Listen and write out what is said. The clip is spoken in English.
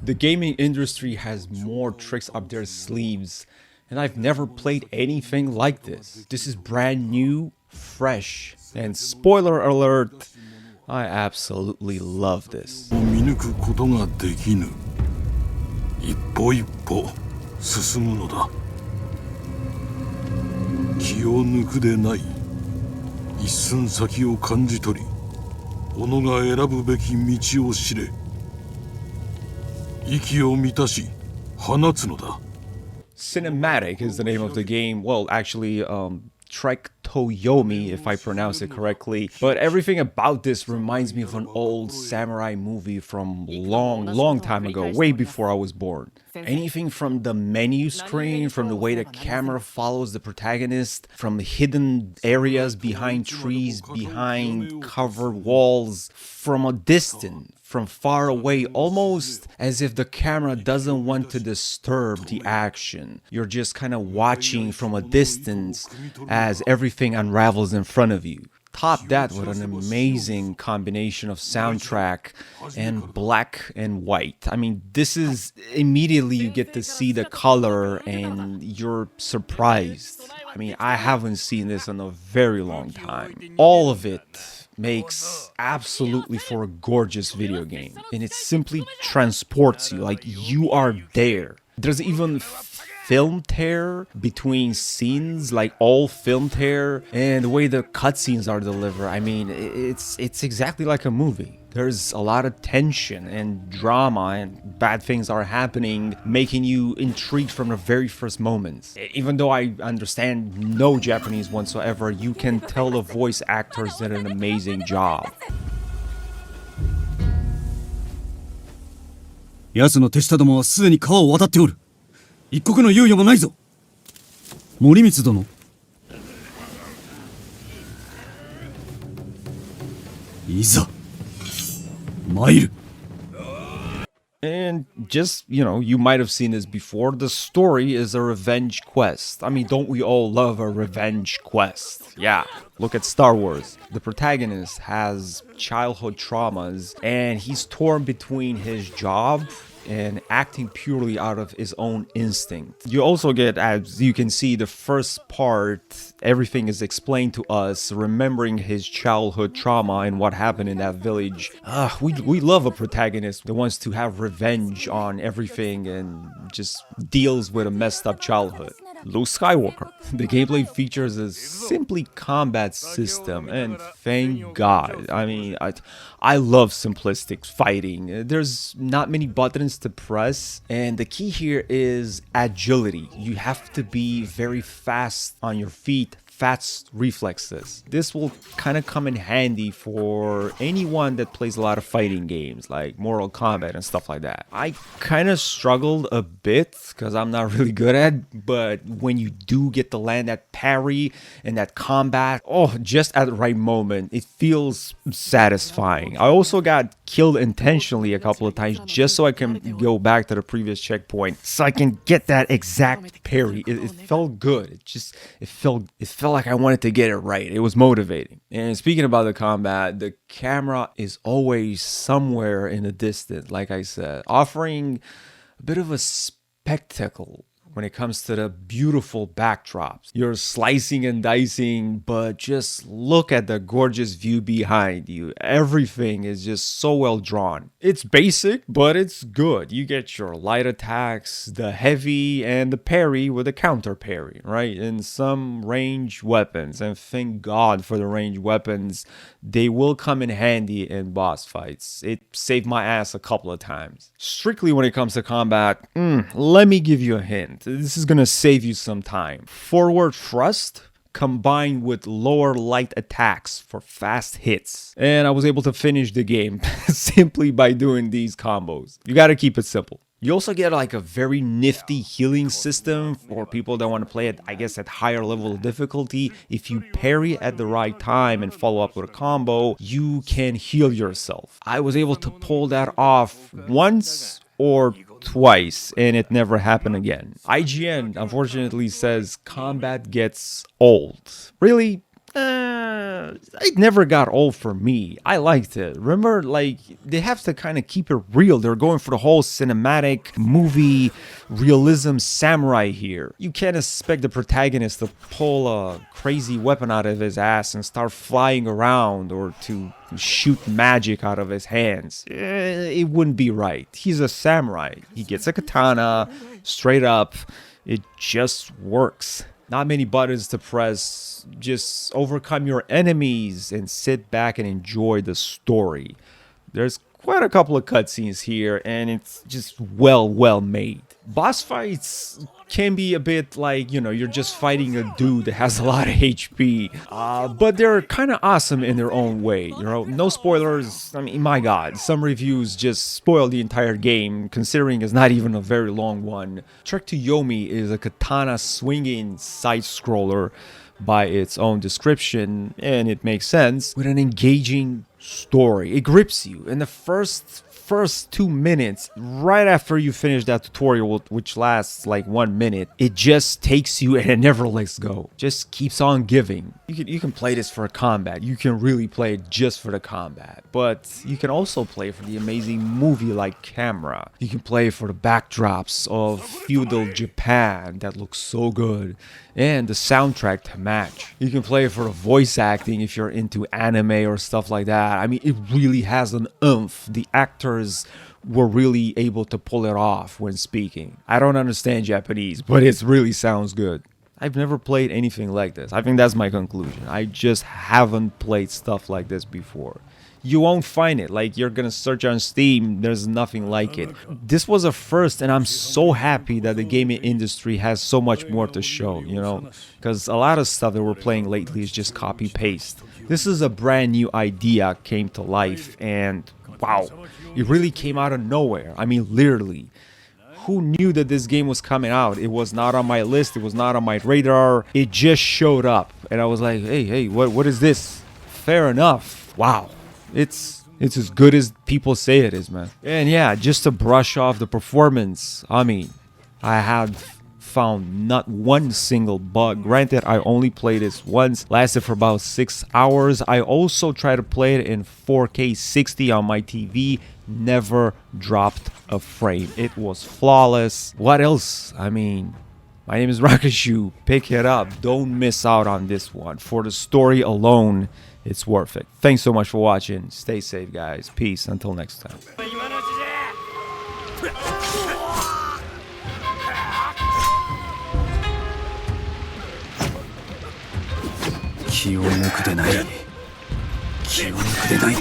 The gaming industry has more tricks up their sleeves, and I've never played anything like this. This is brand new, fresh, and spoiler alert, I absolutely love this. 見抜くことができぬ。一歩一歩進むのだ。気を抜くでない。一寸先を感じ取り、己が選ぶべき道を知れ。息を満たし、放つのだ。 Cinematic is the name of the game. Well, actually, Trek Yomi, if I pronounce it correctly. But everything about this reminds me of an old samurai movie from long time ago, way before I was born. Anything from the menu screen, from the way the camera follows the protagonist, from hidden areas behind trees, behind covered walls, from a distance, from far away, almost as if the camera doesn't want to disturb the action. You're just kind of watching from a distance as everything unravels in front of you. Top that with an amazing combination of soundtrack and black and white. I mean, this is immediately you get to see the color and you're surprised. I mean, I haven't seen this in a very long time. All of it makes absolutely for a gorgeous video game, and it simply transports you like you are there. There's even film tear between scenes, like all film tear, and the way the cutscenes are delivered. I mean, it's exactly like a movie. There's a lot of tension and drama, and bad things are happening, making you intrigued from the very first moments. Even though I understand no Japanese whatsoever, you can tell the voice actors did an amazing job. 奴の手下どもはすでに川を渡っておる。一刻の猶予もないぞ。森光殿。いざ。参る。 And just, you might have seen this before. The story is a revenge quest. I mean, don't we all love a revenge quest? Yeah, look at Star Wars. The protagonist has childhood traumas, and he's torn between his job and acting purely out of his own instinct. You also get, as you can see, the first part, everything is explained to us, remembering his childhood trauma and what happened in that village. We love a protagonist that wants to have revenge on everything and just deals with a messed up childhood. Luke Skywalker. The gameplay features a simply combat system, and thank God. I mean, I love simplistic fighting. There's not many buttons to press, and the key here is agility. You have to be very fast on your feet, fast reflexes. This will kind of come in handy for anyone that plays a lot of fighting games like Mortal Kombat and stuff like that. I kind of struggled a bit because I'm not really good at it, but when you do get to land that parry and that combat, just at the right moment, it feels satisfying. I also got killed intentionally a couple of times just so I can go back to the previous checkpoint so I can get that exact parry. It felt good. It felt like I wanted to get it right. It was motivating. And speaking about the combat, the camera is always somewhere in the distance, like I said, offering a bit of a spectacle when it comes to the beautiful backdrops. You're slicing and dicing, but just look at the gorgeous view behind you. Everything is just so well drawn. It's basic, but it's good. You get your light attacks, the heavy, and the parry with a counter parry, right? And some ranged weapons, and thank God for the ranged weapons. They will come in handy in boss fights. It saved my ass a couple of times. Strictly when it comes to combat, let me give you a hint. This is gonna save you some time. Forward thrust combined with lower light attacks for fast hits. And I was able to finish the game simply by doing these combos. You gotta keep it simple. You also get like a very nifty healing system for people that want to play it, I guess, at higher level of difficulty. If you parry at the right time and follow up with a combo, you can heal yourself. I was able to pull that off once or twice, and it never happened again. IGN unfortunately says combat gets old. Really? It never got old for me. I liked it. Remember, like, they have to kind of keep it real. They're going for the whole cinematic movie realism samurai here. You can't expect the protagonist to pull a crazy weapon out of his ass and start flying around or to shoot magic out of his hands. It wouldn't be right. He's a samurai. He gets a katana straight up. It just works. Not many buttons to press, just overcome your enemies and sit back and enjoy the story. There's quite a couple of cutscenes here and it's just well made. Boss fights can be a bit like, you know, you're just fighting a dude that has a lot of HP, but they're kind of awesome in their own way, you know, no spoilers. I mean, my god, some reviews just spoil the entire game, considering it's not even a very long one. Trek to Yomi is a katana swinging side-scroller by its own description, and it makes sense, with an engaging story. It grips you in the first 2 minutes, right after you finish that tutorial, which lasts like 1 minute. It just takes you and it never lets go. Just keeps on giving. You can play this for combat. You can really play it just for the combat, but you can also play for the amazing movie-like camera. You can play for the backdrops of feudal Japan that looks so good, and the soundtrack to match. You can play for the voice acting if you're into anime or stuff like that. I mean, it really has an oomph. The actors were really able to pull it off when speaking. I don't understand Japanese, but it really sounds good. I've never played anything like this. I think that's my conclusion. I just haven't played stuff like this before. You won't find it. Like, you're gonna search on Steam, there's nothing like it. This was a first, and I'm so happy that the gaming industry has so much more to show, you know, because a lot of stuff that we're playing lately is just copy paste. This is a brand new idea came to life, and wow, it really came out of nowhere. I mean, literally. Who knew that this game was coming out? It was not on my list, it was not on my radar. It just showed up, and I was like, hey, what is this? Fair enough. Wow. It's as good as people say it is, man. And yeah, just to brush off the performance, I mean, I had found not one single bug. Granted, I only played this once, lasted for about 6 hours. I also tried to play it in 4K 60 on my TV, never dropped a frame. It was flawless. What else? I mean, my name is Rocashu. Pick it up. Don't miss out on this one. For the story alone, it's worth it. Thanks so much for watching. Stay safe, guys. Peace. Until next time. 気を抜くでない。気を抜くでない。